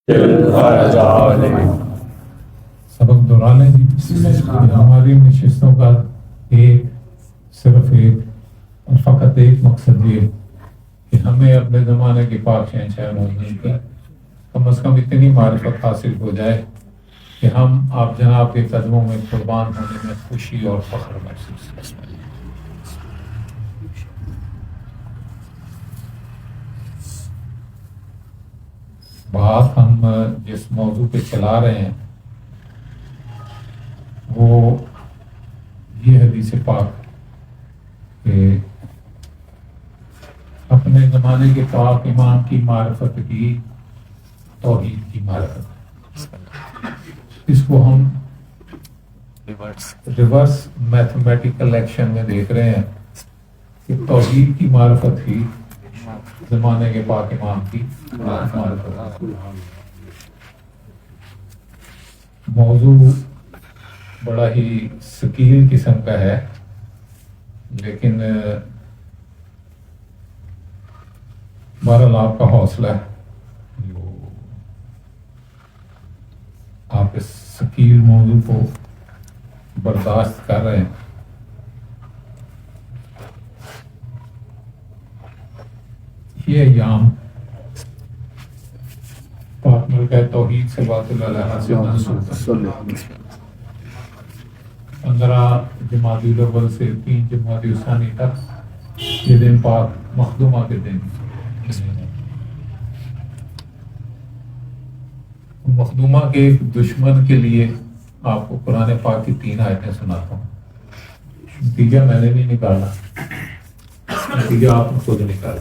سبق دہرانے جی ہماری نشستوں کا صرف ایک اور فقط ایک مقصد یہ کہ ہمیں اپنے زمانے کے پاک شہنشاہ موجود کی کم از کم اتنی معرفت حاصل ہو جائے کہ ہم آپ جناب کے قدموں میں قربان ہونے میں خوشی اور فخر محسوس کریں۔ بات ہم جس موضوع پہ چلا رہے ہیں وہ یہ حدیث پاک کہ اپنے زمانے کے پاک امام کی معرفت کی توحید کی معرفت، اس کو ہم ریورس میتھمیٹیکل ایکشن میں دیکھ رہے ہیں کہ توحید کی معرفت ہی زمانے کے پاک امام کی معرفت۔ موضوع بڑا ہی ثقیل قسم کا ہے، لیکن بہرحال آپ کا حوصلہ ہے آپ اس ثقیل موضوع کو برداشت کر رہے ہیں۔ یہ ایام پاک ملکہ توحید سے بات اللہ سے منسوخ ہے۔ 15 جمادی الاول سے 3 جمادی الثانی تک یہ دن پاک مخدومہ کے دن۔ مخدومہ کے ایک دشمن کے لیے آپ کو قرآن پاک کی 3 آیتیں سناتا ہوں۔ نتیجہ میں نے نہیں نکالا، نتیجہ آپ نے خود نکالا،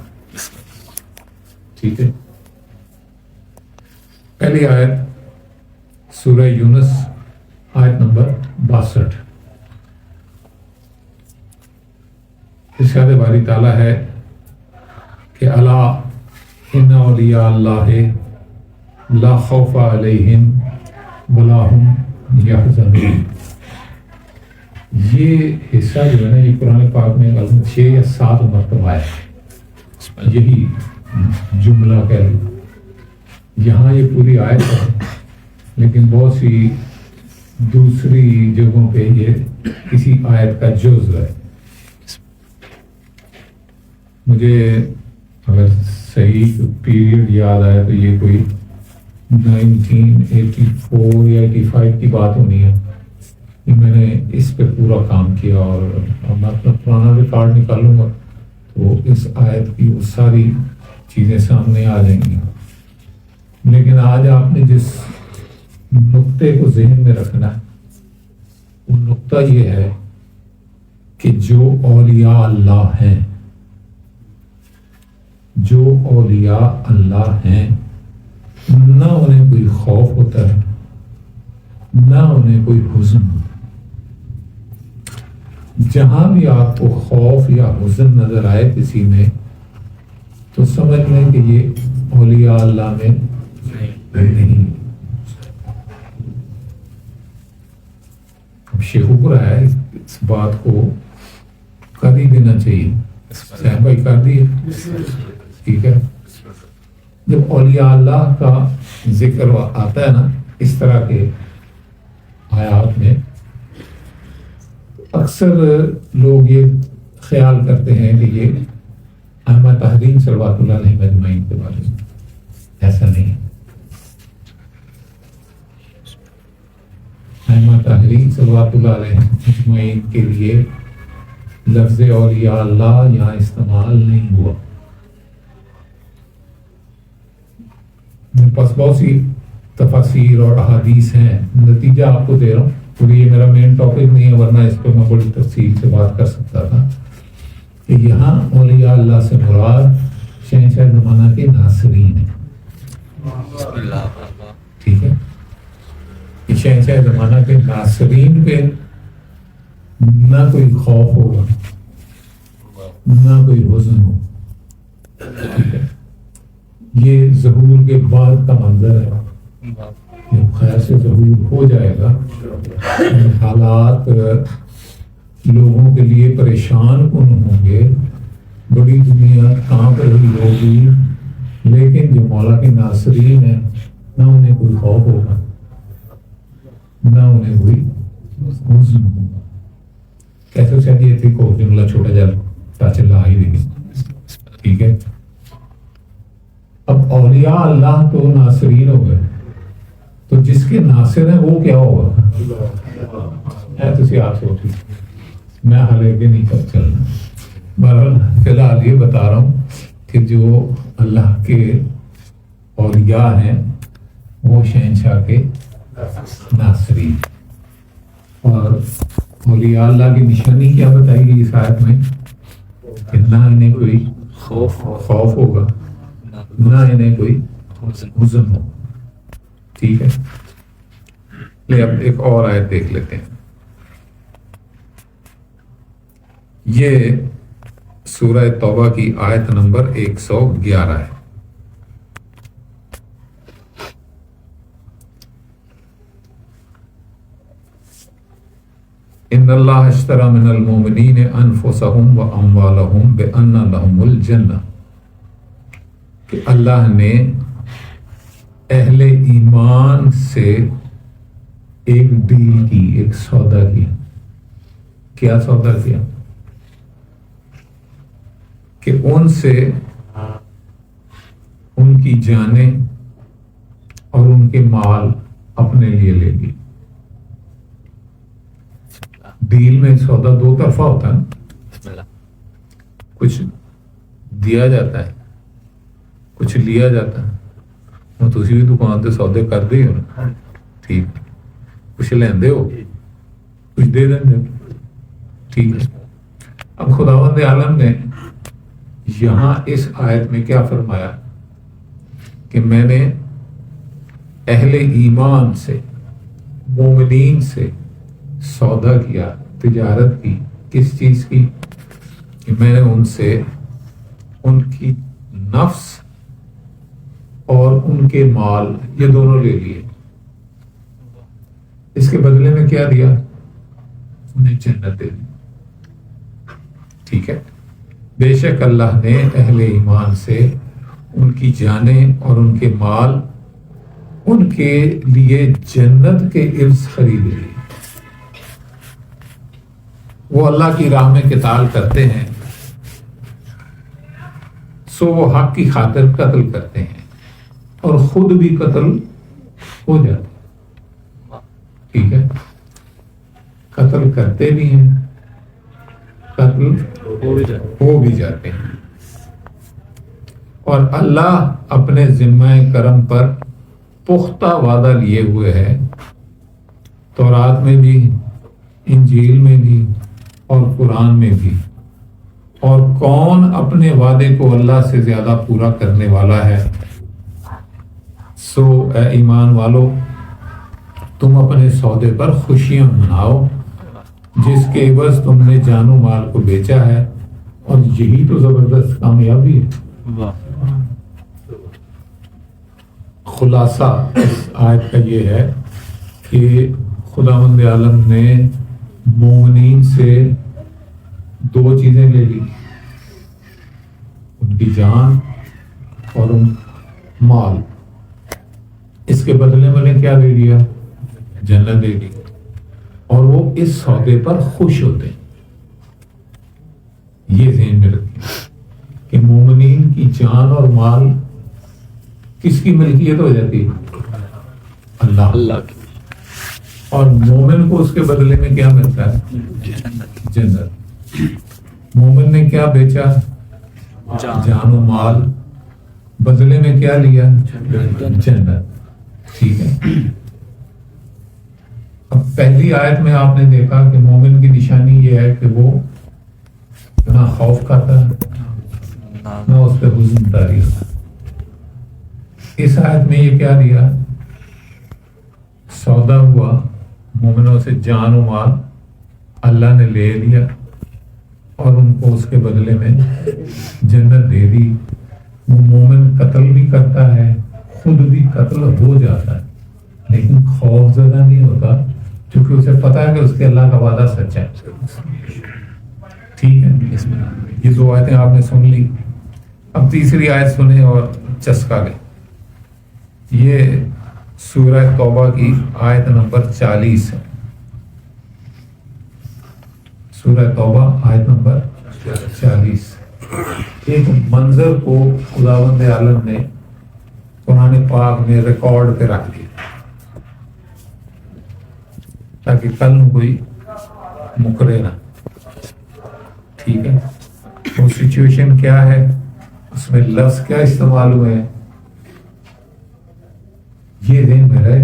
ٹھیک ہے؟ پہلی آیت سورہ یونس آیت نمبر 62۔ ارشاد باری تعالیٰ ہے کہ الا ان اولیاء اللہ لا خوف علیہم ولا ہم یحزنون۔ یہ حصہ جو ہے نا یہ قرآن پاک میں 6 یا 7 مرتبہ ہے، یہی جملہ کہہ لوں۔ یہاں یہ پوری آیت ہے، لیکن بہت سی دوسری جگہوں پہ یہ کسی آیت کا جز ہے۔ مجھے اگر صحیح پیریڈ یاد آیا تو یہ کوئی 1984 یا 85 کی بات ہونی ہے کہ میں نے اس پہ پورا کام کیا، اور میں اپنا پرانا ریکارڈ نکالوں گا تو اس آیت کی وہ ساری چیزیں سامنے آ جائیں گی۔ لیکن آج آپ نے جس نقطے کو ذہن میں رکھنا ہے وہ نقطہ یہ ہے کہ جو اولیاء اللہ ہیں، جو اولیاء اللہ ہیں، نہ انہیں کوئی خوف ہوتا ہے، نہ انہیں کوئی حزن ہوتا ہے۔ جہاں بھی آپ کو خوف یا حزن نظر آئے کسی میں تو سمجھ لیں کہ یہ اولیاء اللہ میں نہیں۔ اب شیخوپر ہے، اس بات کو کر ہی دینا چاہیے۔ سہم بھائی کر دیے، ٹھیک ہے؟ جب اولیاء اللہ کا ذکر آتا ہے نا اس طرح کے آیات میں، اکثر لوگ یہ خیال کرتے ہیں کہ یہ ائمہ تحریم صلوات اللہ علیہم اجمعین کے بارے میں۔ ایسا نہیں ہے۔ ائمہ تحریم صلوات اللہ علیہم اجمعین کے لیے لفظ اولیاء اللہ یہاں استعمال نہیں ہوا۔ میرے پاس بہت سی تفاسیر اور احادیث ہیں، نتیجہ آپ کو دے رہا ہوں، کیونکہ یہ میرا مین ٹاپک نہیں ہے، ورنہ اس پہ میں بڑی تفصیل سے بات کر سکتا تھا کہ یہاں اولیاء اللہ سے مراد شہنشاہ زمانہ کے ناصرین ہیں، ٹھیک ہے؟ کہ شہنشاہ زمانہ کے ناصرین پہ نہ کوئی خوف ہوگا، نہ کوئی حزن ہو، ٹھیک ہے؟ یہ ظہور کے بعد کا منظر ہے، جب خیر سے ظہور ہو جائے گا حالات لوگوں کے لیے پریشان کن ہوں گے، بڑی دنیا کانپ رہی ہوگی، لیکن جو مولا کے ناصرین ہیں نہ انہیں کوئی خوف ہوگا، نہ انہیں کوئی حزن ہوگا. کیسے چاہیے تھے کو جملہ چھوٹا جا چلا ہی دیکھیں. ٹھیک ہے. اب اولیاء اللہ تو ناصرین ہو گئے، تو جس کے ناصر ہیں وہ کیا ہوگا؟ ہے تو آپ سوچیں، میں حالے کے نہیں کر چلنا. بہرحال فی الحال یہ بتا رہا ہوں کہ جو اللہ کے اولیاء ہیں وہ شہنشاہ کے ناصرین. اور اولیاء اللہ کی نشانی کیا بتائی گئی اس آیت میں؟ کہ نہ انہیں کوئی خوف ہوگا، نہ انہیں کوئی حزن ہو. ٹھیک ہے. لے اب ایک اور آیت دیکھ لیتے ہیں. یہ سورہ توبہ کی آیت نمبر 111 ہے. ان اللہ اشتری من المؤمنین انفسهم واموالهم بان لهم الجنہ، کہ اللہ نے اہل ایمان سے ایک ڈیل کی، ایک سودا کیا. کیا سودا کیا؟ کہ ان سے ان کی جانیں اور ان کے مال اپنے لیے لے لی. ڈیل میں سودا دو طرفہ ہوتا ہے، کچھ دیا جاتا ہے، کچھ لیا جاتا ہے. وہ تسی بھی دکان سے سودے کر دے ہو نا، ٹھیک، کچھ لیندے ہو، کچھ دے دیں. ٹھیک ہے. اب خداوند عالم نے یہاں اس آیت میں کیا فرمایا کہ میں نے اہل ایمان سے، مومنین سے سودا کیا، تجارت کی. کس چیز کی؟ کہ میں نے ان سے ان کی نفس اور ان کے مال یہ دونوں لے لیے. اس کے بدلے میں کیا دیا؟ انہیں جنت دے دی. ٹھیک ہے. بے شک اللہ نے اہل ایمان سے ان کی جانیں اور ان کے مال ان کے لیے جنت کے عرض خرید لیے. وہ اللہ کی راہ میں قتال کرتے ہیں سو وہ حق کی خاطر قتل کرتے ہیں اور خود بھی قتل ہو جاتے ہیں. ٹھیک ہے. قتل کرتے بھی ہیں، قتل ہو بھی جاتے ہیں. اور اللہ اپنے ذمہ کرم پر پختہ وعدہ لیے ہوئے ہے، تورات میں بھی، انجیل میں بھی اور قرآن میں بھی. اور کون اپنے وعدے کو اللہ سے زیادہ پورا کرنے والا ہے؟ سو اے ایمان والو، تم اپنے سودے پر خوشیاں مناؤ جس کے عوض تم نے جان و مال کو بیچا ہے، اور یہی تو زبردست کامیابی ہے. خلاصہ اس آیت کا یہ ہے کہ خداوند عالم نے مومنین سے دو چیزیں لے لی، ان کی جان اور ان مال. اس کے بدلے میں نے کیا دے دیا؟ جنت دے دی. اور وہ اس سودے پر خوش ہوتے ہیں. یہ ذہن میں رکھیں کہ مومنین کی جان اور مال کس کی ملکیت ہو جاتی ہے؟ اللہ کی. اور مومن کو اس کے بدلے میں کیا ملتا ہے؟ جنت. مومن نے کیا بیچا؟ جان و مال. بدلے میں کیا لیا؟ جنت. ٹھیک ہے. اب پہلی آیت میں آپ نے دیکھا کہ مومن کی نشانی یہ ہے کہ وہ نہ خوف کھاتا نہ اس پہ حزن طاری ہوتا. اس آیت میں یہ کیا دیا؟ سودا ہوا، مومنوں سے جان و مال اللہ نے لے لیا اور ان کو اس کے بدلے میں جنت دے دی. وہ مومن قتل بھی کرتا ہے، خود بھی قتل ہو جاتا ہے، لیکن خوف زدہ نہیں ہوتا کیونکہ اسے پتا ہے کہ اس کے اللہ کا وعدہ سچا ہے. ٹھیک ہے. یہ دو آیتیں آپ نے سن لی. اب تیسری آیت سنیں اور چسکا لیں. یہ سورہ توبہ کی آیت نمبر 40 ہے. سورہ توبہ آیت نمبر 40. ایک منظر کو خداوند عالم نے قرآن پاک میں ریکارڈ پہ رکھ دیا تاکہ کل کوئی مکرے نہ. ٹھیک ہے, وہ سچویشن کیا ہے, اس میں لفظ کیا استعمال ہوئے ہیں, یہ دن میں رہے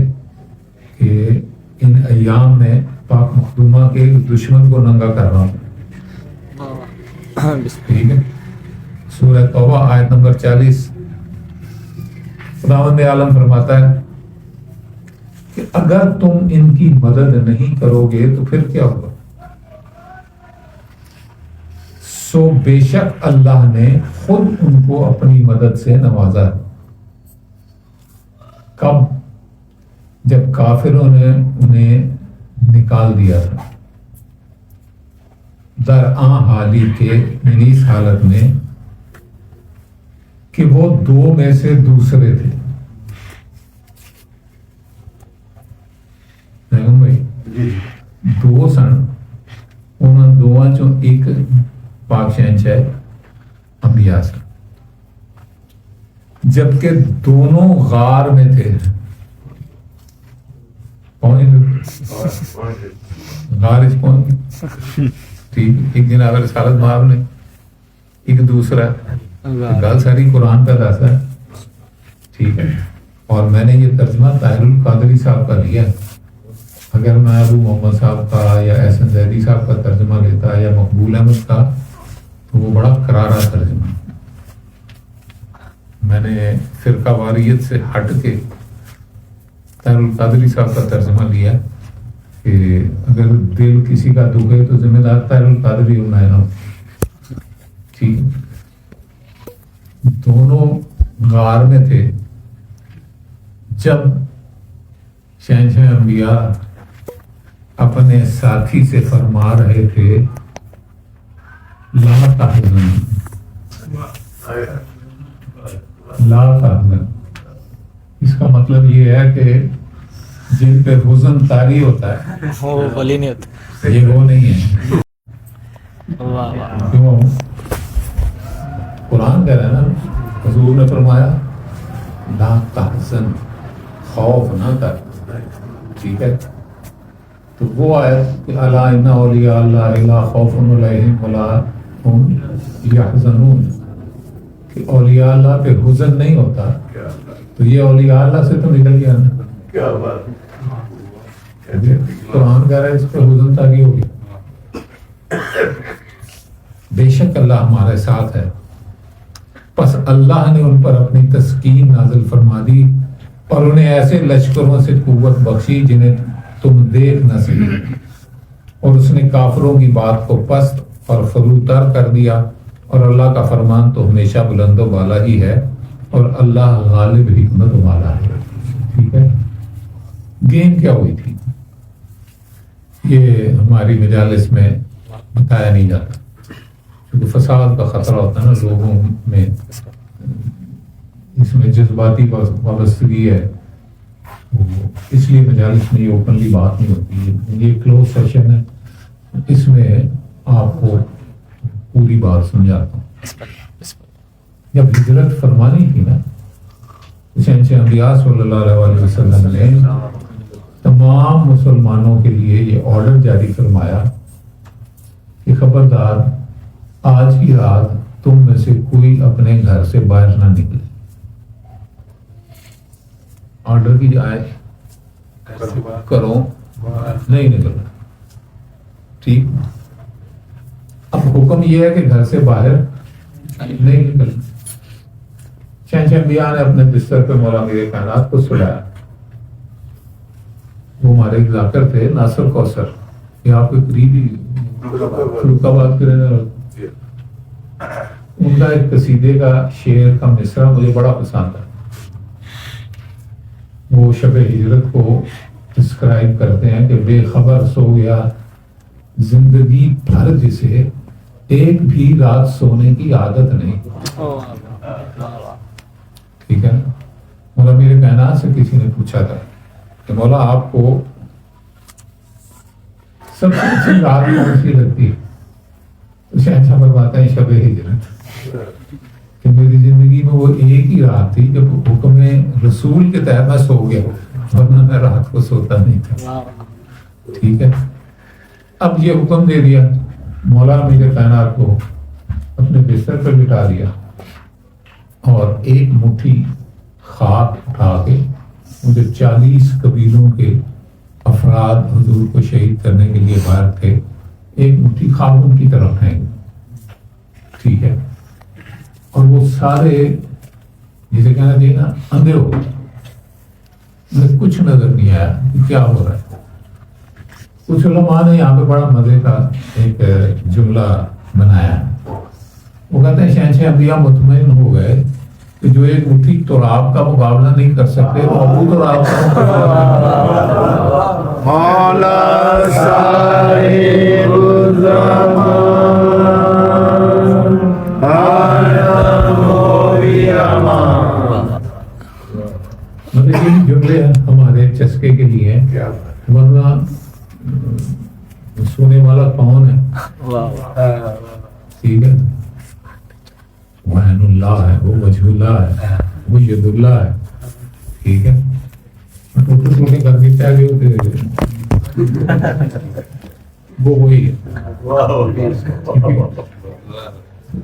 کہ ان ایام میں پاک مخدومہ کے دشمن کو ننگا کر رہا ہوں. ٹھیک ہے, سورہ توبہ آیت نمبر 40. خداوند عالم فرماتا ہے کہ اگر تم ان کی مدد نہیں کرو گے تو پھر کیا ہوگا؟ سو بے شک اللہ نے خود ان کو اپنی مدد سے نوازا ہے. کب؟ جب کافروں نے انہیں نکال دیا تھا درآں حالی کے اس حالت میں کہ وہ دو میں سے دوسرے تھے. بھائی دو سن, انہوں دونوں چوں ایک پاک شہنشاہ انبیاء سن, جبکہ دونوں غار میں تھے. غار کون؟ ٹھیک, ایک جناب رسالت مآب نے, ایک دوسرا گل ساری قرآن کا دستا ہے. ٹھیک ہے, اور میں نے یہ ترجمہ طاہر القادری صاحب کا لیا. اگر میں ابو محمد صاحب کا یا احسن زیدی صاحب کا ترجمہ لیتا یا مقبول احمد کا تو وہ بڑا کرارا ترجمہ. میں نے فرقہ واریت سے ہٹ کے طاہر القادری صاحب کا ترجمہ لیا کہ اگر دل کسی کا دکھے تو ذمہ دار طاہر القادری ہونا ہے نا. ٹھیک ہے, دونوں غار میں تھے جب شہنشاہ انبیاء اپنے ساتھی سے فرما رہے تھے لا تحزن, لا تحزن. اس کا مطلب یہ ہے کہ جن پہ حزن طاری ہوتا ہے وہ ولی نہیں ہوتا, یہ وہ نہیں ہے. کیوں؟ قرآن کہہ رہا ہے نا, حضور نے فرمایا لا تحزن, خوف نہ کر. ٹھیک ہے, تو وہ آیت کہ الا ان اولیاء اللہ لا خوف علیہم ولا هم یحزنون, کہ اولیاء اللہ پہ حزن نہیں ہوتا. تو یہ اولیاء اللہ سے تو نکل گیا نا. کیا بات, قرآن کہہ رہا ہے اس پہ حزن تاکہ ہوگی. بے شک اللہ ہمارے ساتھ ہے. پس اللہ نے ان پر اپنی تسکین نازل فرما دی اور انہیں ایسے لشکروں سے قوت بخشی جنہیں تم دیکھ نہ سکے, اور اس نے کافروں کی بات کو پست اور فروتر کر دیا. اور اللہ کا فرمان تو ہمیشہ بلند و بالا ہی ہے, اور اللہ غالب حکمت والا ہے. ٹھیک ہے, گیم کیا ہوئی تھی یہ ہماری مجالس میں بتایا نہیں جاتا کیونکہ فساد کا خطرہ ہوتا ہے نا لوگوں میں, اس میں جذباتی وابستگی ہے, اس لیے مجالس میں یہ اوپنلی بات نہیں ہوتی. یہ کلوز سیشن ہے, اس میں آپ کو پوری بات سمجھاتا ہوں. جب ہجرت فرمانی تھی نا, شہنشاہ انبیاء صلی اللہ علیہ وسلم نے تمام مسلمانوں کے لیے یہ آرڈر جاری فرمایا کہ خبردار آج کی رات تم میں سے کوئی اپنے گھر سے باہر نہ نکلے. آرڈر کی جائے کرو نہیں نکلنا. ٹھیک, اب حکم یہ ہے کہ گھر سے باہر نہیں نکلنا. شہنشاہ انبیاء نے اپنے بستر پہ مولا میرے کائنات کو سلایا. وہ ہمارے ایک ذاکر تھے ناصر کوثر, یہ آپ کے قریبی فروخ آباد کے رہنے والے. ان کا ایک قصیدے کا شعر کا مصرع مجھے بڑا پسند ہے. وہ شب ہجرت کو ڈسکرائب کرتے ہیں کہ بے خبر سو گیا زندگی بھر جسے ایک بھی رات سونے کی عادت نہیں. ٹھیک ہے, مگر میرے کائنات سے کسی نے پوچھا تھا کہ مولا آپ کو سب سے اچھی رات کون سی لگتی ہے؟ تو شہنشاہ فرماتے ہیں شب ہجرت، کہ میری زندگی میں وہ ایک ہی رات تھی جب حکم رسول کے تحت میں سو گیا، ورنہ میں رات کو سوتا نہیں تھا. ٹھیک ہے، اب یہ حکم دے دیا، مولا میرے کائنات کو اپنے بستر پر بٹھا دیا اور ایک مٹھی خاک اٹھا کے مجھے 40 قبیلوں کے افراد حضور کو شہید کرنے کے لیے باہر تھے، ایک مٹھی خاک ان کی طرف پھینک. ٹھیک ہے، اور وہ سارے جسے کہنا چاہیے نا اندھے ہو گئے، مجھے کچھ نظر نہیں آیا کہ کیا ہو رہا ہے. کچھ علماء نے یہاں پہ بڑا مزے کا ایک جملہ بنایا، وہ کہتے ہیں شہنشاہ انبیاء مطمئن ہو گئے کہ جو ایک مٹھی تراب کا مقابلہ نہیں کر سکتے وہ ابو تراب کا مقابلہ. مولا صاحب الزمان مطلب یہ جملے ہمارے چسکے کے لیے ہیں، ورنہ سونے والا کون ہے؟ ٹھیک ہے، وہ عین اللہ ہے، وہ وجہ اللہ ہے، وہ ید اللہ ہے. ٹھیک ہے، ٹوٹے ٹوٹے کر کے کیا گئے وہ وہی ہے.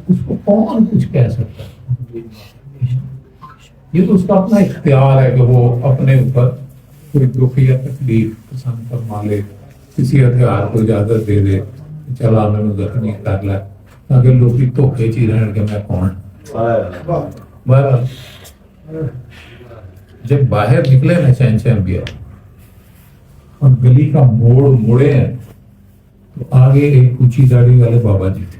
اس کو کون کچھ کہہ سکتا ہے؟ یہ تو اس کا اپنا اختیار ہے کہ وہ اپنے اوپر کوئی دکھ یا تکلیف پسند فرما لے، کسی ہتھیار کو اجازت دے دے چلا میں زخمی کر لے تاکہ لوگ دھوکے چی رہن کہ میں کون. بہرحال جب باہر نکلے نا شہنشاہ انبیاء اور گلی کا موڑ مڑے ہیں تو آگے ایک اونچی داڑھی والے بابا جی تھے.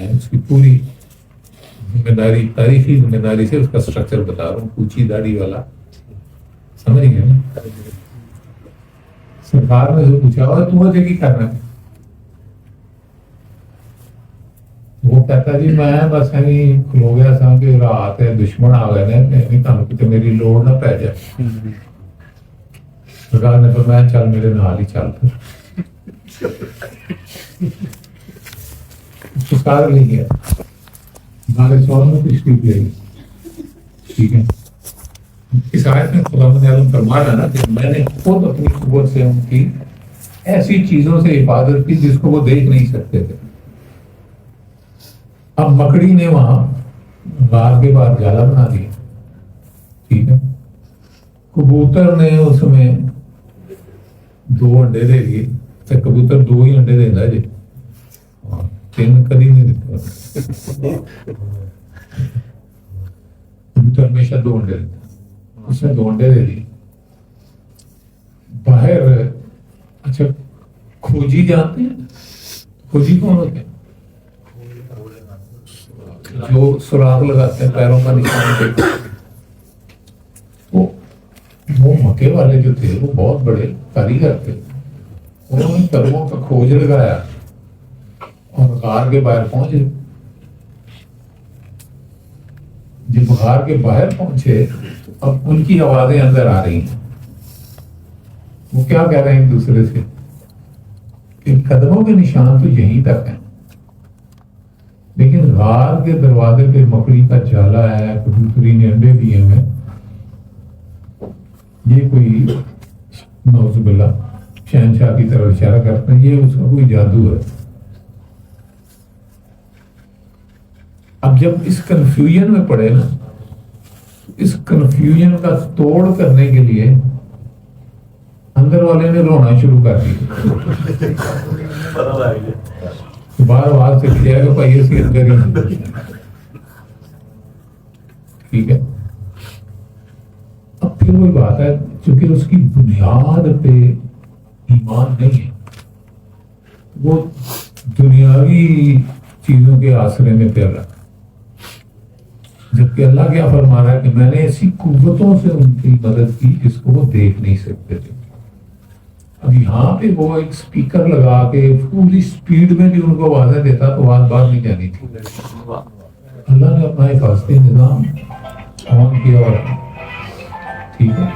اس کی پوری ذمہ داری، تاریخی ذمہ داری سے اس کا سٹرکچر بتا رہا ہوں. اونچی داڑھی والا سمجھ گئے نا؟ سرکار نے جو پوچھا ہوا تم وجہ کی کرنا ہے، وہ کہتا جی میں بس ایویں کھلو گیا سا کہ رات ہے دشمن آ گئے نے تمہیں کتے میری لوڑ نہ پی جائے. سرکار نے فرمایا چل میرے نال ہی چل پھر. سرکار لے گیا ہمارے سور میں تشریف لے گئی. ٹھیک ہے، اس آیت میں خدا عالم فرما رہا نا کہ میں نے خود اپنی قوت سے ان کی ایسی چیزوں سے حفاظت کی جس کو وہ دیکھ نہیں سکتے تھے. اب مکڑی نے وہاں غار کے بعد جالا بنا دیا. ٹھیک ہے، کبوتر نے اس میں 2 انڈے دے دیے. کبوتر 2 ہی انڈے دینا جی، 3 کدی نہیں دیتا. کبوتر ہمیشہ 2 انڈے دیتا، اس نے 2 انڈے دے دیے. باہر اچھا کھوجی جانتے ہیں؟ کھوجی کون ہوتے ہیں؟ جو سراغ لگاتے ہیں پیروں کا نشان دیتے ہیں. تو وہ مکے والے جو تھے وہ بہت بڑے کاریگر تھے. انہوں نے کرموں کا کھوج لگایا اور غار کے باہر پہنچے. جب غار کے باہر پہنچے اب ان کی آوازیں اندر آ رہی ہیں. وہ کیا کہہ رہے ہیں ایک دوسرے سے کہ قدموں کے نشان تو یہیں تک ہیں، لیکن غار کے دروازے پہ مکڑی کا جالا ہے، کبوتری نے انڈے دیے ہوئے، یہ کوئی نعوذ باللہ شہنشاہ کی طرف اشارہ کرتے ہیں، یہ اس کا کوئی جادو ہے. اب جب اس کنفیوژن میں پڑے نا، اس کنفیوژن کا توڑ کرنے کے لیے اندر والے نے رونا شروع کر دیا. بار بار سے کیا کہ بھائی اسی اندر ہی. ٹھیک ہے، اب پھر وہی بات ہے چونکہ اس کی بنیاد پہ ایمان نہیں ہے، وہ دنیاوی چیزوں کے آسرے میں پھر رہا. جبکہ اللہ کیا فرما رہا ہے کہ میں نے ایسی قوتوں سے ان کی مدد کی جس کو وہ دیکھ نہیں سکتے تھے. اب یہاں پہ وہ ایک سپیکر لگا کے پوری سپیڈ میں بھی ان کو آوازیں دیتا تو آواز باہر نہیں جانی تھی. اللہ نے اپنا حفاظتی نظام آن کیا اور ٹھیک ہے.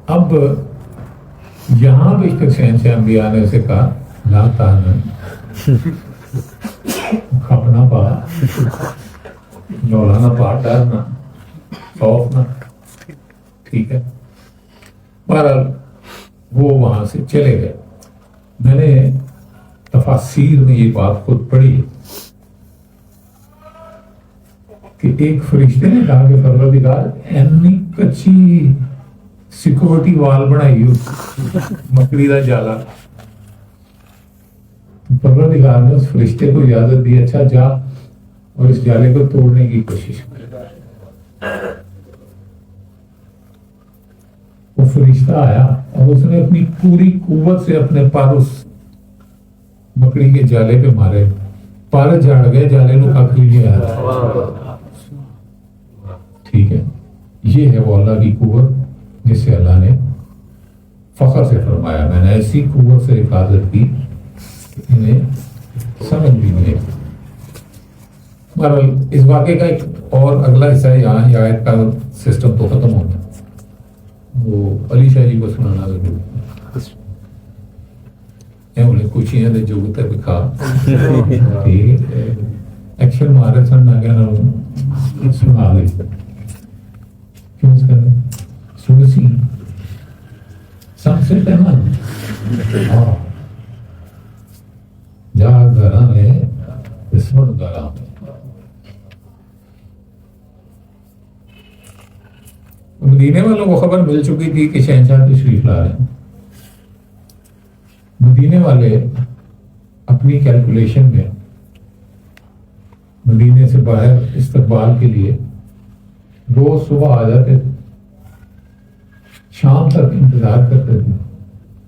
اب یہاں بھی شہنشاہ انبیاء نے اسے کہا لا تحزن کھپنا پا جوڑانا پا ڈرنا خوف نہ. ٹھیک ہے. بہرحال وہ وہاں سے چلے گئے. میں نے تفاسیر میں یہ بات خود پڑھی کہ ایک فرشتے نے کہا کہ پروردگار اتنی کچی سیکورٹی وال بنائی مکڑی کا جالا. پروردگار نے اس فرشتے کو اجازت دی اچھا جا اور اس جالے کو توڑنے کی کوشش کر. وہ فرشتہ آیا اور اس نے اپنی پوری قوت سے اپنے پر اس مکڑی کے جالے پہ مارے. پر جڑ گئے, جالے نو کھ بھی نہیں آیا. ٹھیک ہے. یہ ہے وہ اللہ کی قوت جس سے اللہ نے فخر سے فرمایا میں نے ایسی قوت سے حفاظت کی انہیں سمجھ بھی نہیں. بہرحال اس واقعے کا ایک اور اگلا حصہ ہے. یہاں یہ آیت کا سسٹم تو ختم ہوتا ہے, وہ علی شاہ جی کو سنانا ضرور ہے. کچھ چیزیں جو بکھا ایکشن مارے سن نہ کہنا سنا دے کیوں اس کا سنسی سب سے پہنا جا گھراں ہے سن گھراں ہے. مدینے والوں کو خبر مل چکی تھی کہ شہنشاہ تشریف لا رہے ہیں. مدینے والے اپنی کیلکولیشن میں مدینے سے باہر استقبال کے لیے روز صبح آ جاتے تھے, شام تک انتظار کرتے تھے.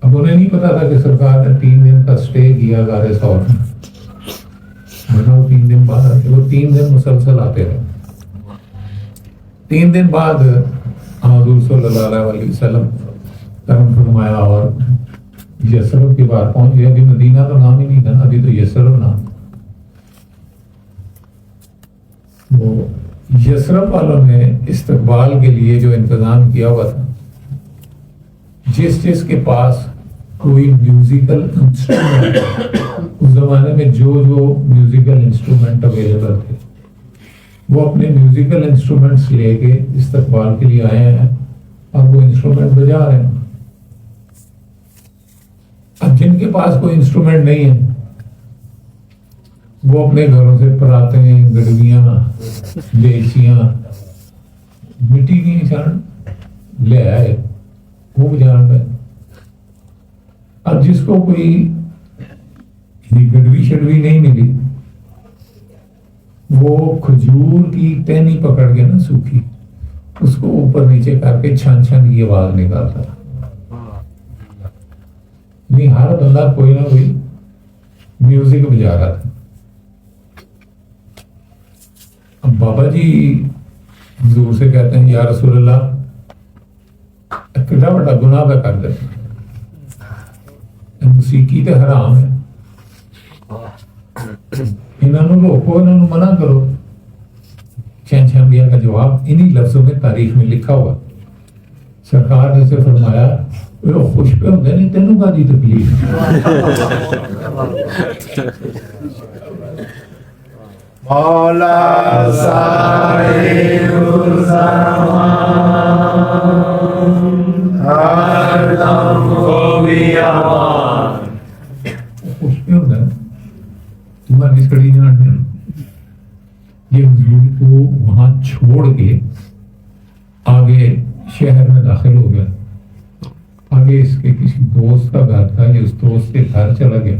اب انہیں نہیں پتا تھا کہ سرکار نے 3 دن کا سٹے کیا غار ثور میں, ورنہ وہ 3 دن بعد آتے. وہ 3 دن مسلسل آتے رہے. 3 دن بعد حضور صلی اللہ علیہ وسلم کرم فرمایا اور یسرب کے بعد پہنچ گیا. ابھی مدینہ تو نام ہی نہیں تھا, ابھی تو یسرب نام. وہ یسرب والوں نے استقبال کے لیے جو انتظام کیا ہوا تھا, جس کے پاس کوئی میوزیکل انسٹرومنٹ, اس زمانے میں جو میوزیکل انسٹرومنٹ اویلیبل تھے وہ اپنے میوزیکل انسٹرومنٹس لے کے استقبال کے لیے آئے ہیں اور وہ انسٹرومنٹ بجا رہے ہیں. اب جن کے پاس کوئی انسٹرومنٹ نہیں ہے وہ اپنے گھروں سے پراتیں, گڑویاں, لیچیاں, مٹی کی نشان لے آئے, وہ بجان پہ. اب جس کو کوئی گڑوی شڑوی نہیں ملی وہ کھجور کی ٹہنی پکڑ کے نا سوکھی, اس کو اوپر نیچے کر کے چھن چھن کی آواز نکالتا تھا. نہیں, ہر بندہ کوئی نہ کوئی میوزک بجا رہا تھا. اب بابا جی حضور سے کہتے ہیں یا رسول اللہ کتنا بڑا گناہ پہ کر دیتے, موسیقی تو حرام ہے, انہوں نے روکو, انہوں نے منع کرو. شہنشاہ انبیاء کا جواب انہی لفظوں میں تاریخ میں لکھا ہوا. سرکار نے اسے فرمایا خوش پہ ہوتے نہیں, تینوں کا دی تکلیف. مولا صاحب الزمان ہر دم ہو بیابان. خوش پہ ہوتا ہے تمہاری کڑی جانتے ہیں. یہ حضور کو وہاں چھوڑ کے آگے شہر میں داخل ہو گیا. آگے اس کے کسی دوست کا گھر تھا, یہ اس دوست کے گھر چلا گیا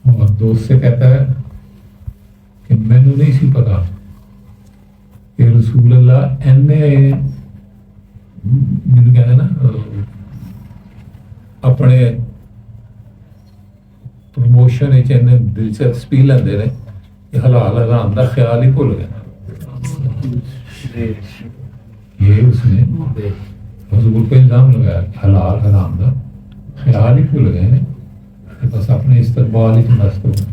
اور دوست سے کہتا ہے کہ میں نے نہیں سی پتا کہ رسول اللہ اینے جنہوں کہتے ہیں نا اپنے پروموشن اینے دلچسپی لیندے رہے کہ حلال حرام دا خیال ہی بھول گیا. یہ اس نے حضور پہ الزام لگایا حلال حرام دا خیال ہی بھول گئے ہیں, بس اپنے استقبال ہی مست ہو گئے.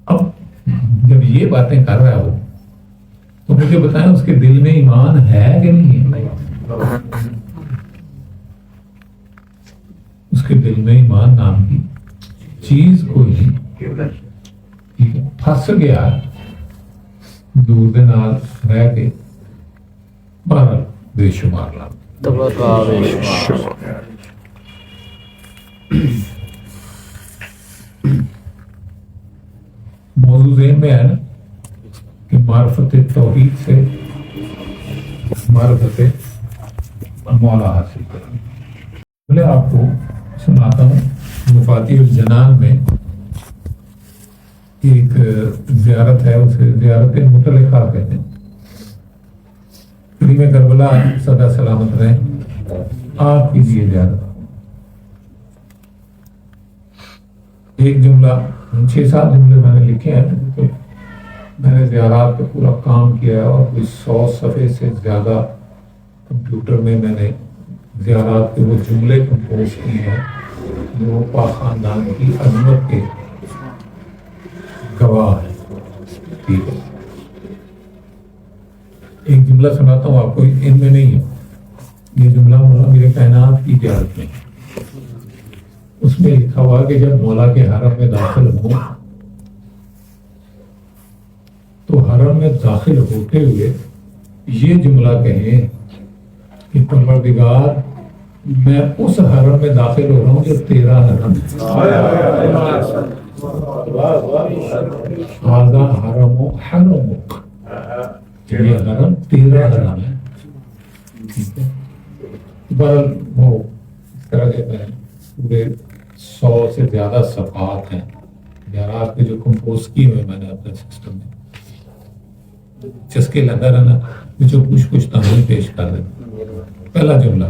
اب جب یہ باتیں کر رہا ہو تو مجھے بتائیں اس کے دل میں ایمان ہے کہ نہیں ہے؟ اس کے دل میں ایمان نام کی چیز کوئی نہیں، پھنس گیا دور دے نال رہ کے بہرحال بے شمار لا موضوع ذہن میں ہے نا کہ معرفت توحید سے معرفت مولا حاصل کریں۔ پہلے آپ کو سناتا ہوں مفاتیح الجنان میں ایک زیارت ہے، اسے زیارت مطلقہ کہتے ہیں۔ کریم کربلا سدا سلامت رہیں، آپ کی لیے زیارت۔ ایک جملہ 6-7 جملے میں نے لکھے ہیں، تو میں نے زیارات پہ پورا کام کیا ہے اور کوئی 100 صفحے سے زیادہ کمپیوٹر میں نے زیارات کے وہ جملے کمپوز کیے ہیں جو پاک خاندان کی عظمت کے گواہ ہیں۔ ٹھیک ہے، ایک جملہ سناتا ہوں آپ کو، ان میں نہیں ہے یہ جملہ، مولا میرے کائنات کی زیارت میں۔ اس میں لکھا ہوا کہ جب مولا کے حرم میں داخل ہوں تو حرم میں داخل ہوتے ہوئے یہ جملہ کہیں کہ پروردگار میں اس حرم میں داخل ہو رہا ہوں جو تیرا حرم ہے۔ ہذا حرم حرمک، یہ حرم تیرا حرم ہے۔ ٹھیک ہے، بہرحال وہ اس طرح کہتے ہیں پورے 100 سے زیادہ صفحات ہیں زیارات کے جو کمپوز کیے ہوئے میں نے اپنے سسٹم میں، چسکے لگا رہنا جو کچھ تعمیر پیش کر دیں۔ پہلا جملہ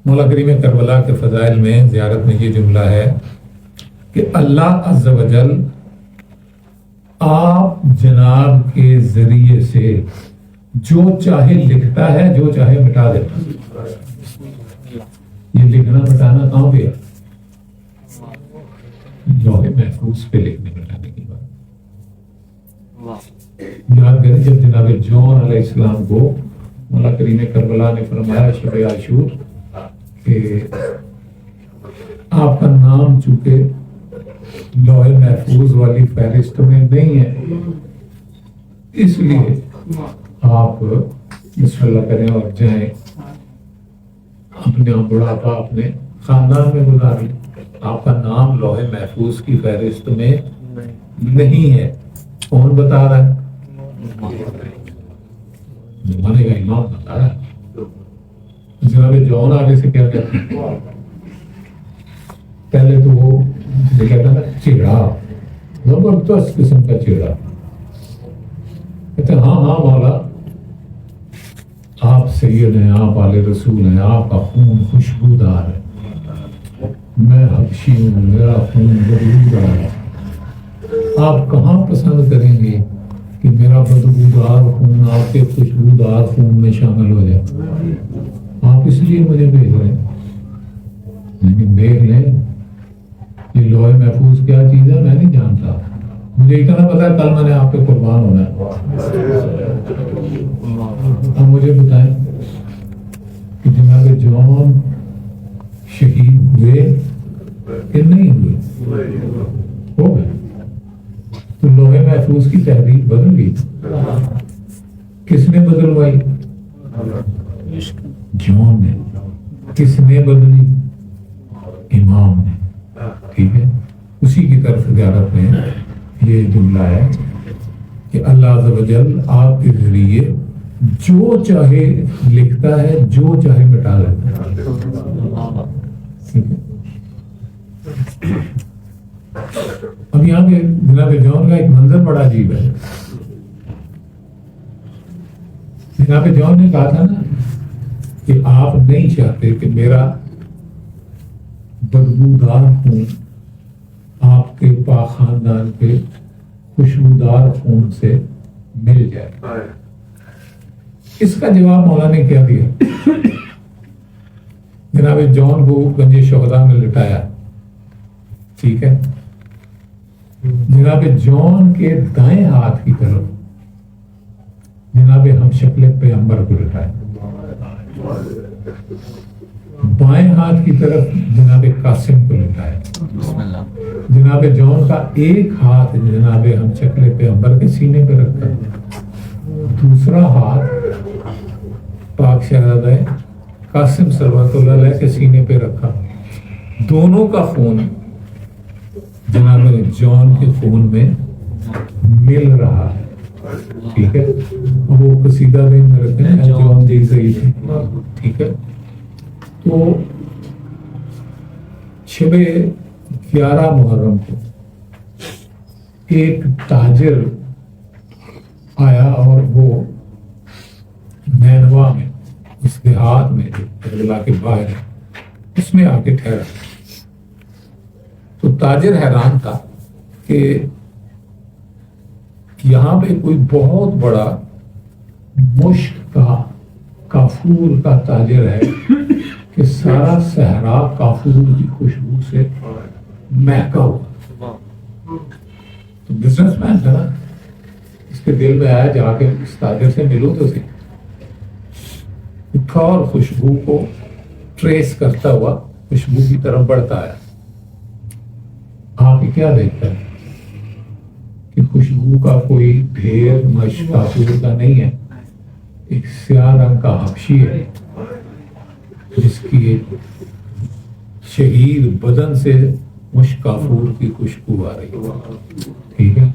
مولا کریم کربلا کے فضائل میں زیارت میں یہ جملہ ہے کہ اللہ عز و جل آپ جناب کے ذریعے سے جو چاہے لکھتا ہے، جو چاہے مٹا دیتا ہے۔ یہ لکھنا مٹانا کہاں پہ ہے؟ لوح محفوظ پہ لکھنے مٹانے کی بات۔ یاد کریں جب جناب جون علیہ السلام کو مولا کریم کربلا نے فرمایا شب عاشور کہ آپ کا نام چونکہ لوح محفوظ والی فہرست میں نہیں ہے، اس لیے آپ بسم اللہ کریں اور جائیں اپنے بڑھاپا اپنے خاندان میں گزار لیں۔ آپ کا نام لوح محفوظ کی فہرست میں نہیں ہے۔ کون بتا رہا ہے؟ زمانے کا امام بتا رہا ہے۔ جناب جون آگے سے کیا کہتے ہیں؟ پہلے تو وہ کہتا نا چڑا، زبردست قسم کا چڑا، کہتے ہیں ہاں مولا آپ سید ہیں، آپ آل رسول ہیں، آپ کا خون خوشبودار ہے، میں حبشی ہوں، میرا خون بدبودار ہے، آپ کہاں پسند کریں گے کہ میرا بدبودار خون آپ کے خوشبودار خون میں شامل ہو جائے؟ آپ اس لیے مجھے بھیج رہے ہیں، لیکن دیکھ لیں یہ لوح محفوظ کیا چیز ہے میں نہیں جانتا، مجھے اتنا پتا ہے کل میں نے آپ پہ قربان ہونا ہے۔ اب مجھے بتائیں کہ جناب جون شہید ہوئے کہ نہیں ہوئے؟ ہو گئے۔ تو لوح محفوظ کی تحریک بدل گئی، کس نے بدلوائی؟ جون نے۔ کس نے بدلی؟ امام نے۔ ٹھیک ہے، اسی کی طرف زیارت میں یہ جملہ ہے کہ اللہ عز و جل آپ کے ذریعے جو چاہے لکھتا ہے، جو چاہے مٹا دیتا ہے۔ اب یہاں پہ جناب جون کا ایک منظر بڑا عجیب ہے۔ جناب جون نے کہا تھا نا کہ آپ نہیں چاہتے کہ میرا بدبودار خون آپ کے پاک خاندان کے خوشبودار خون سے مل جائے۔ اس کا جواب مولا نے کیا دیا؟ جناب جون کو گنج شہداء میں لٹایا، ٹھیک ہے، جناب جون کے دائیں ہاتھ کی طرف جناب ہم شکل پیغمبر کو لٹائے، بائیں ہاتھ کی طرف جناب قاسم کو لٹائے۔ جناب جون کا ایک ہاتھ جناب ہم شکل پیغمبر کے سینے پہ رکھا، دوسرا ہاتھ پاک شہزادہ قاسم صلوات اللہ علیہ کے سینے پہ رکھا۔ دونوں کا خون جناب جون کے خون میں مل رہا ہے، ٹھیک ہے۔ وہ قصیدہ دین میں رکھتے ہیں جون دی صحیح تھی، ٹھیک ہے۔ تو شب 11 محرم کو ایک تاجر آیا اور وہ نینوا میں اس دیہات میں جو کربلا کے باہر ہے اس میں آ کے ٹھہرا۔ تو تاجر حیران تھا کہ یہاں پہ کوئی بہت بڑا مشک کا کافور کا تاجر ہے کہ سارا صحرا کافور کی خوشبو سے مہکا ہوا۔ تو بزنس مین تھا نا، اس کے دل میں آیا جا کے اس تاجر سے ملو تو صحیح۔ اٹھا اور خوشبو کو ٹریس کرتا ہوا خوشبو کی طرف بڑھتا آیا۔ آپ کیا دیکھتا ہے کہ خوشبو کا کوئی ڈھیر مشک کافور کا نہیں ہے، ایک سیاہ رنگ کا حبشی ہے جس کی شہید بدن سے مشک کافور کی خوشبو آ رہی ہے، ٹھیک ہے۔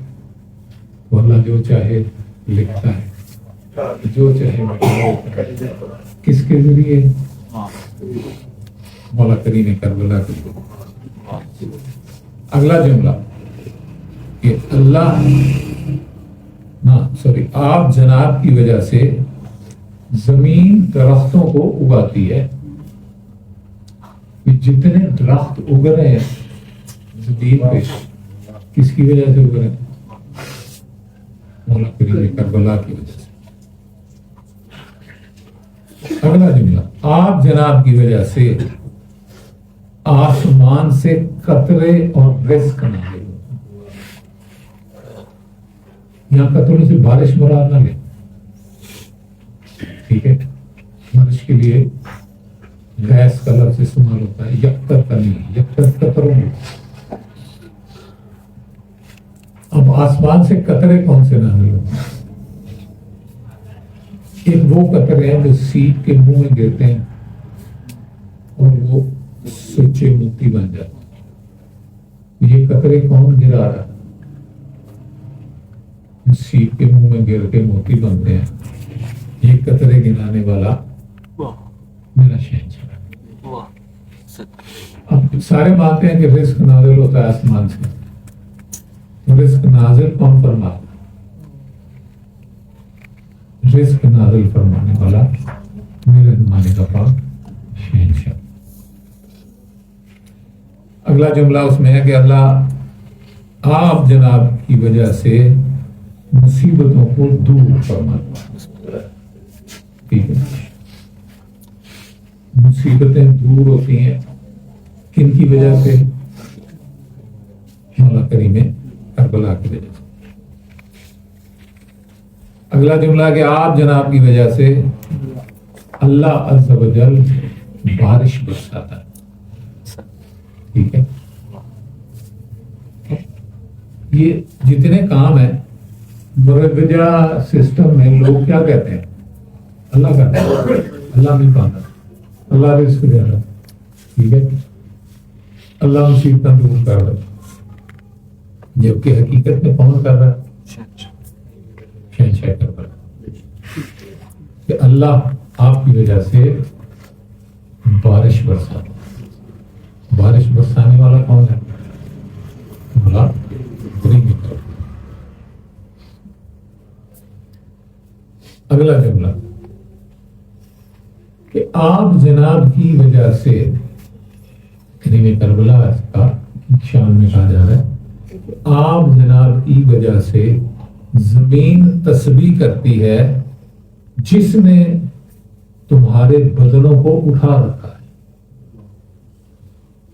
تو اللہ جو چاہے لکھتا ہے، جو چاہے مٹاتا ہے۔ کس کے ذریعے؟ مولا کریم کربلا کے ذریعے۔ اگلا جملہ کہ آپ جناب کی وجہ سے زمین درختوں کو اگاتی ہے۔ جتنے درخت اگ رہے ہیں زمین پہ کس کی وجہ سے اگ رہے ہیں؟ مولا کریم کربلا کی وجہ سے۔ اگلا جملہ، آپ جناب کی وجہ سے آسمان سے قطرے اور رزق نازل ہوتے ہیں۔ یہاں قطروں سے بارش مراد نہ لے، ٹھیک ہے۔ بارش کے لیے گیس کا لفظ استعمال ہوتا ہے، یکتر کا نہیں، یکتر قطروں میں۔ اب آسمان سے قطرے کون سے نازل ہوتے ہیں؟ ایک وہ قطرے ہیں جو سیپ کے منہ میں گرتے ہیں اور وہ سچے موتی بن جاتے۔ یہ قطرے کون گرا رہا ہے؟ سیپ کے منہ میں گر کے موتی بنتے ہیں۔ یہ قطرے گرانے والا میرا شہنشاہ۔ اب سارے مانتے ہیں کہ رزق نازل ہوتا ہے آسمان سے، تو رزق نازل کون فرماتا ہے؟ رزق نازل فرمانے والا میرے زمانے کا پاک شہنشاہ۔ اگلا جملہ اس میں ہے کہ اللہ آپ جناب کی وجہ سے مصیبتوں کو دور فرماتا ہے، ٹھیک ہے۔ مصیبتیں دور ہوتی ہیں کن کی وجہ سے؟ مولا کریم کربلا کی وجہ سے۔ اگلا جملہ کہ آپ جناب کی وجہ سے اللہ عز و جل بارش برساتا ہے، ٹھیک ہے۔ یہ جتنے کام ہیں مروجہ سسٹم میں لوگ کیا کہتے ہیں؟ اللہ کرتا ہے، اللہ نہیں پاتا، اللہ رزق دے رہا، ٹھیک ہے، اللہ مصیبتیں دور کر رہا، جبکہ حقیقت میں کون کر رہا ہے؟ شہنشاہ کر رہا کہ اللہ آپ کی وجہ سے بارش برساتا۔ بارش برسانے والا کون ہے؟ مولا کریم۔ اگلا جملہ کہ آپ جناب کی وجہ سے کریم کربلا کا شان میں کہا جا رہا ہے کہ آپ جناب کی وجہ سے زمین تسبیح کرتی ہے جس نے تمہارے بدنوں کو اٹھا رکھا ہے۔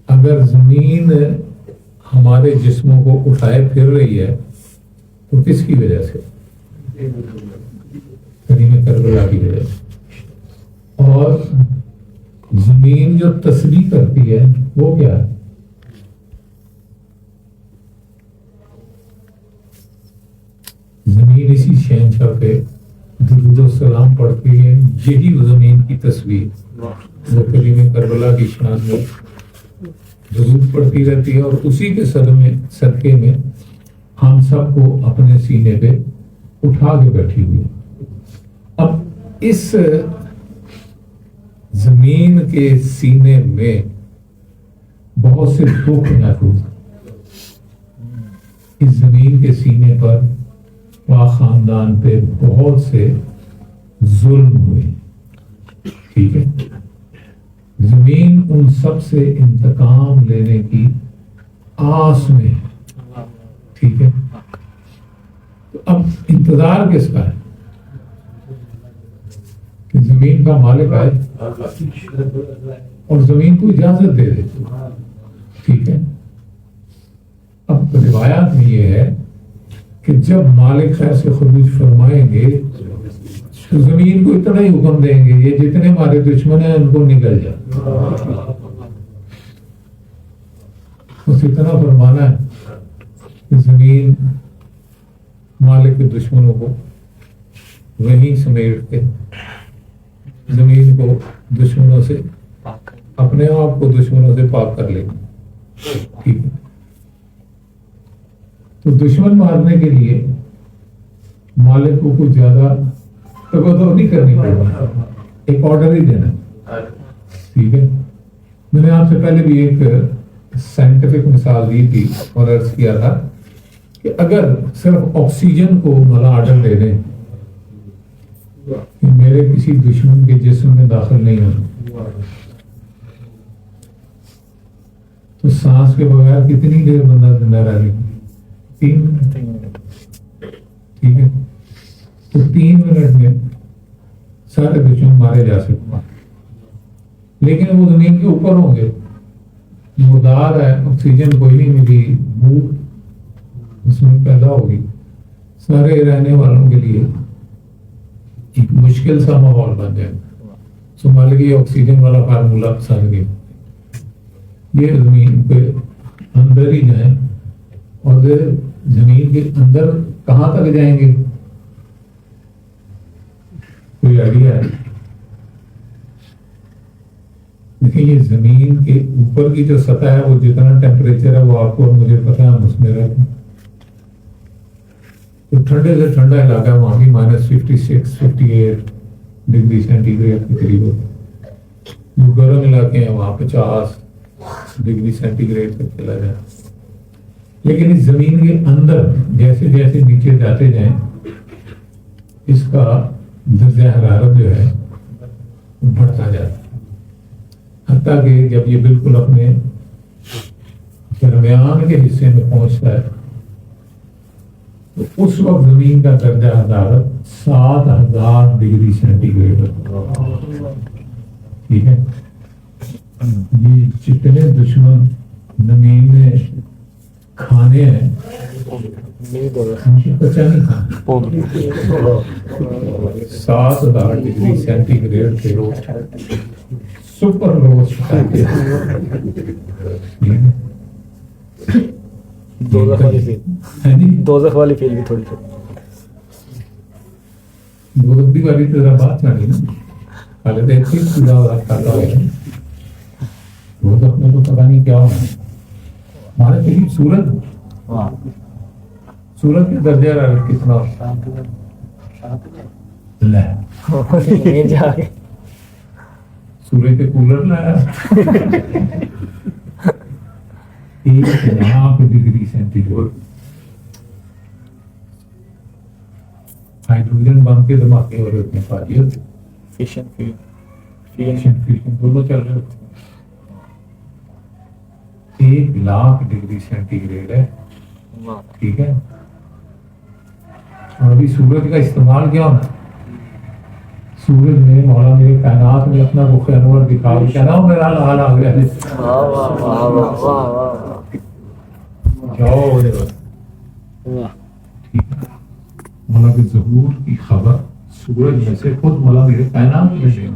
اگر زمین ہمارے جسموں کو اٹھائے پھر رہی ہے تو کس کی وجہ سے؟ کریم کربلا کی وجہ سے۔ اور زمین جو تسبیح کرتی ہے وہ کیا ہے؟ زمین اسی شہنشاہ پہ درود و سلام پڑھتی ہے، یہی زمین کی تسبیح وہ کریم کربلا کی شان میں درود پڑھتی رہتی ہے، اور اسی کے صدقے میں ہم سب کو اپنے سینے پہ اٹھا کے بیٹھی ہوئی ہے۔ اب اس زمین کے سینے میں بہت سے دکھ محفوظ ہیں۔ اس زمین کے سینے پر پاک خاندان پہ بہت سے ظلم ہوئے، ٹھیک ہے۔ زمین ان سب سے انتقام لینے کی آس میں ہے، ٹھیک ہے۔ تو اب انتظار کس کا ہے؟ کہ زمین کا مالک آئے اور زمین کو اجازت دے دے، ٹھیک ہے۔ اب روایات میں یہ ہے کہ جب مالک خیر سے خروج فرمائیں گے تو زمین کو اتنا ہی حکم دیں گے، یہ جتنے ہمارے دشمن ہیں ان کو نکل جا، بس اتنا فرمانا ہے کہ زمین مالک کے دشمنوں کو وہیں سمیٹ کے زمین کو دشمنوں سے اپنے آپ کو دشمنوں سے پاک کر لیں گے، ٹھیک ہے۔ تو دشمن مارنے کے لیے مالک کو کچھ زیادہ تبدو نہیں کرنی پڑے گا، ایک آرڈر ہی دینا، ٹھیک ہے۔ میں نے آپ سے پہلے بھی ایک سائنٹیفک مثال دی تھی اور عرض کیا تھا کہ اگر صرف آکسیجن کو ملا آرڈر دے دیں کہ میرے کسی دشمن کے جسم میں داخل نہیں ہونا، تو سانس کے بغیر کتنی دیر بندہ زندہ رہ لے؟ 3 منٹ، ٹھیک ہے۔ تو 3 منٹ میں سارے دشمن مارے جا سکتے ہیں، لیکن وہ زمین کے اوپر ہوں گے، مردار ہے، آکسیجن کوئی نہیں ملی، بھوک اس میں پیدا ہوگی، سارے رہنے والوں کے لیے ایک مشکل سا ماحول بن جائے گا۔ سنبھال کے آکسیجن والا فارمولہ پسند گیا، یہ زمین پہ اندر ہی جائیں، اور زمین کے اندر کہاں تک جائیں گے؟ کوئی آئیڈیا ہے؟ دیکھیں یہ زمین کے اوپر کی جو سطح ہے وہ جتنا ٹیمپریچر ہے وہ آپ کو اور مجھے پتا ہے، ہم اس میں رہتے ہیں، تو ٹھنڈے سے ٹھنڈا علاقہ ہے، وہاں بھی -56 58 ڈگری سینٹی گریڈ کے قریب ہوتا ہے۔ جو گرم علاقے ہیں وہاں 50 ڈگری سینٹی گریڈ تک چلا جائے۔ لیکن اس زمین کے اندر جیسے جیسے نیچے جاتے جائیں اس کا درجہ حرارت جو ہے بڑھتا جاتا ہے، حتیٰ کہ جب یہ بالکل اپنے درمیان کے حصے میں پہنچتا ہے تو اس وقت زمین کا درجہ حرارت 7000 ڈگری سینٹی گریڈ ہوتا ہے، ٹھیک ہے۔ یہ جتنے دشمن زمین میں کھانے ہیں بچا نہیں کھانا، 7000 ڈگری سینٹی گریڈ کے سپر روسٹ دوزخ والی فیل بھی تھوڑی دوزخی والی تو ذرا بات جانی نا، حالت ایسی خدا کھاتا ہے دوزخ میں تو پتا نہیں کیا ہونا ہے۔ ہمارے قریب سورج کے درجہ حرارت کتنا ہوتا ہے؟ سورج کے کولر لایا 1,00,000 ڈگری سینٹی گریڈ، ہائیڈروجن بم کے دھماکے ہو رہے ہوتے ہیں، فاجی ہوتے ہیں، فیشن دونوں چل رہے ہوتے ہیں۔ 1,00,000 ڈگری سینٹی گریڈ ہے، ٹھیک ہے۔ اور ابھی سورج کا استعمال کیا ہونا ہے؟ سورج میں مولا میرے کائنات میں اپنا رخ انور دکھا، کہنا ہو میرا حال آ گیا ہے، جاؤ ملک ظہور کی خبر سورج میں سے خود ملک کائنات میں دیں